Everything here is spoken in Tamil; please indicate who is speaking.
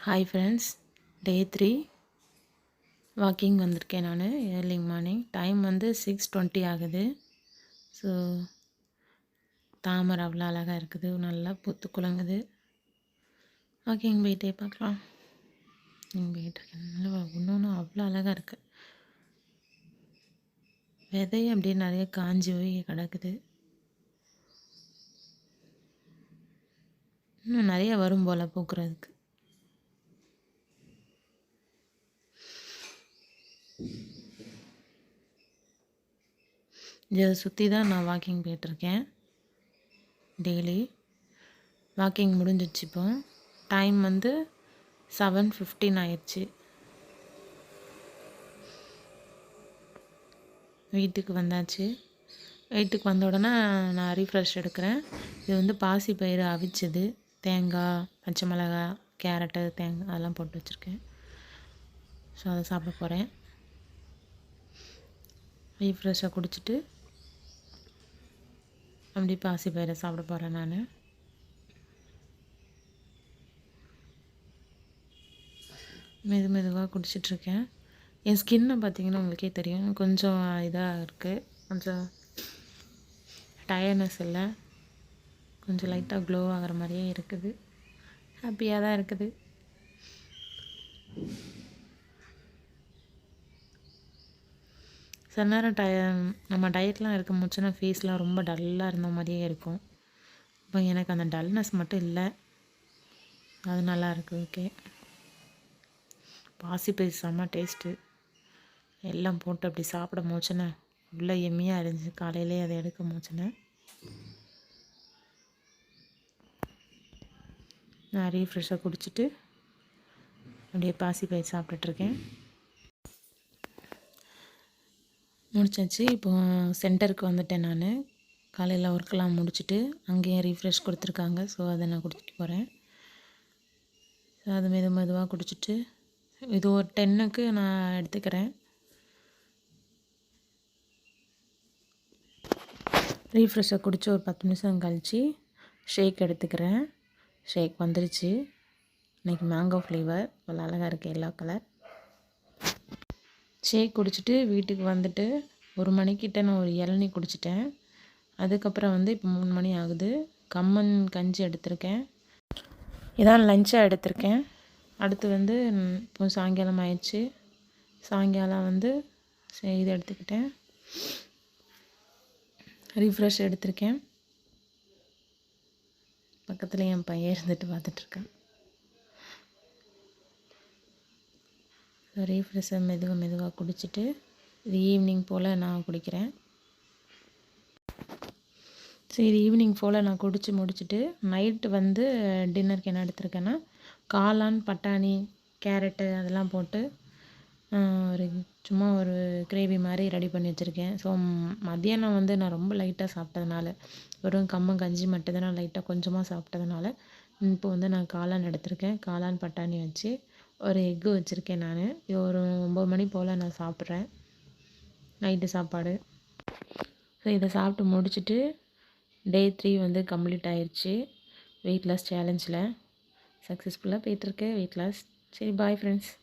Speaker 1: ஹாய் ஃப்ரெண்ட்ஸ், டே 3 வாக்கிங் வந்திருக்கேன் நான். ஏர்லி மார்னிங் டைம் வந்து 6:20 ஆகுது. ஸோ தாமரை அவ்வளோ அழகாக இருக்குது, நல்லா பூத்து குலுங்குது. வாக்கிங் போயிட்டே பார்க்கலாம். போயிட்டுருக்கேன். நல்லா ஒன்று அவ்வளோ அழகாக இருக்குது. விதை அப்படியே நிறைய காஞ்சி போய் கிடக்குது. இன்னும் நிறைய வரும் போல் பூக்கிறதுக்கு. இதை சுற்றி தான் நான் வாக்கிங் போயிட்டுருக்கேன். டெய்லி வாக்கிங் முடிஞ்சிடுச்சு. இப்போ டைம் வந்து 7:15 ஆயிடுச்சு. வீட்டுக்கு வந்தாச்சு. வீட்டுக்கு வந்த உடனே நான் ரீஃப்ரெஷ் எடுக்கிறேன். இது வந்து பாசி பயிறு அவிச்சது, தேங்காய், பச்சை மிளகாய், கேரட்டு, தேங்காய் அதெல்லாம் போட்டு வச்சுருக்கேன். ஸோ அதை சாப்பிட போகிறேன். ரீஃப்ரெஷ்ஷாக குடிச்சிட்டு அப்படி பாசி பயிரை சாப்பிட போகிறேன் நான். மெதுவாக குடிச்சிட்ருக்கேன். என் ஸ்கின்னை பார்த்திங்கன்னா உங்களுக்கே தெரியும், கொஞ்சம் இதாக இருக்குது. கொஞ்சம் டயர்ட்னஸ் இல்லை, கொஞ்சம் லைட்டாக க்ளோ ஆகிற மாதிரியே இருக்குது. ஹாப்பியாக தான் இருக்குது. சில நேரம் நம்ம டயட்லாம் இருக்க முடிச்சுன்னா ஃபேஸ்லாம் ரொம்ப டல்லாக இருந்த மாதிரியே இருக்கும். இப்போ எனக்கு அந்த டல்னஸ் மட்டும் இல்லை, அது நல்லா இருக்குது. ஓகே, பாசிப்பயிறு செம்ம டேஸ்ட்டு. எல்லாம் போட்டு அப்படி சாப்பிட போச்சுன்னா உள்ளே எம்மியாக இருந்துச்சு. காலையிலே அதை எடுக்க போச்சுன்னு நான் ரீஃப்ரெஷ்ஷாக குடிச்சிட்டு அப்படியே பாசிப்பயிறு சாப்பிட்டுட்ருக்கேன். முடிச்சாச்சு. இப்போ சென்டருக்கு வந்துட்டேன் நான். காலையில் ஒர்க்கெலாம் முடிச்சுட்டு அங்கேயும் ரீஃப்ரெஷ் கொடுத்துருக்காங்க. ஸோ அதை நான் குடிச்சிட்டு போகிறேன். ஸோ அது மெதுவாக குடிச்சிட்டு இது ஒரு 10க்கு நான் எடுத்துக்கிறேன். ரீஃப்ரெஷ்ஷாக குடித்து ஒரு 10 நிமிஷம் கழித்து ஷேக் எடுத்துக்கிறேன். ஷேக் வந்துருச்சு. இன்றைக்கி மேங்கோ ஃப்ளேவர் நல்லா அழகாக இருக்குது, எல்லோ கலர். ஷேக் குடிச்சிட்டு வீட்டுக்கு வந்துட்டு 1 மணிக்கிட்ட நான் ஒரு இளநீ குடிச்சிட்டேன். அதுக்கப்புறம் வந்து இப்போ 3 மணி ஆகுது. கம்மன் கஞ்சி எடுத்திருக்கேன். இதான் லஞ்சாக எடுத்திருக்கேன். அடுத்து வந்து இப்போ சாயங்காலம் ஆயிடுச்சு. சாயங்காலம் வந்து இது எடுத்துக்கிட்டேன், ரீஃப்ரெஷ் எடுத்திருக்கேன். பக்கத்தில் என் பையன் இருந்துட்டு பார்த்துட்ருக்கேன். ரீஃப்ரெஷ்ஷை மெதுவாக குடிச்சிட்டு இது ஈவினிங் போல் நான் குடிக்கிறேன். சரி, ஈவினிங் போல் நான் குடித்து முடிச்சுட்டு நைட்டு வந்து டின்னருக்கு என்ன எடுத்திருக்கேன்னா காளான், பட்டாணி, கேரட்டு அதெல்லாம் போட்டு சும்மா ஒரு கிரேவி மாதிரி ரெடி பண்ணி வச்சுருக்கேன். ஸோ மத்தியானம் வந்து நான் ரொம்ப லைட்டாக சாப்பிட்டதுனால, வெறும் கம்மன் கஞ்சி மட்டும் தான் நான் லைட்டாக கொஞ்சமாக சாப்பிட்டதுனால இப்போ வந்து நான் காளான் எடுத்திருக்கேன். காளான், பட்டாணி வச்சு ஒரு எக்கு வச்சுருக்கேன் நான். இது ஒரு 9 மணி போல் நான் சாப்பிட்றேன் நைட்டு சாப்பாடு. ஸோ இதை சாப்பிட்டு முடிச்சுட்டு டே 3 வந்து கம்ப்ளீட் ஆயிடுச்சு. வெயிட் லாஸ் சேலஞ்சில் சக்ஸஸ்ஃபுல்லாக போயிட்டுருக்கு வெயிட் லாஸ். சரி, பாய் ஃப்ரெண்ட்ஸ்.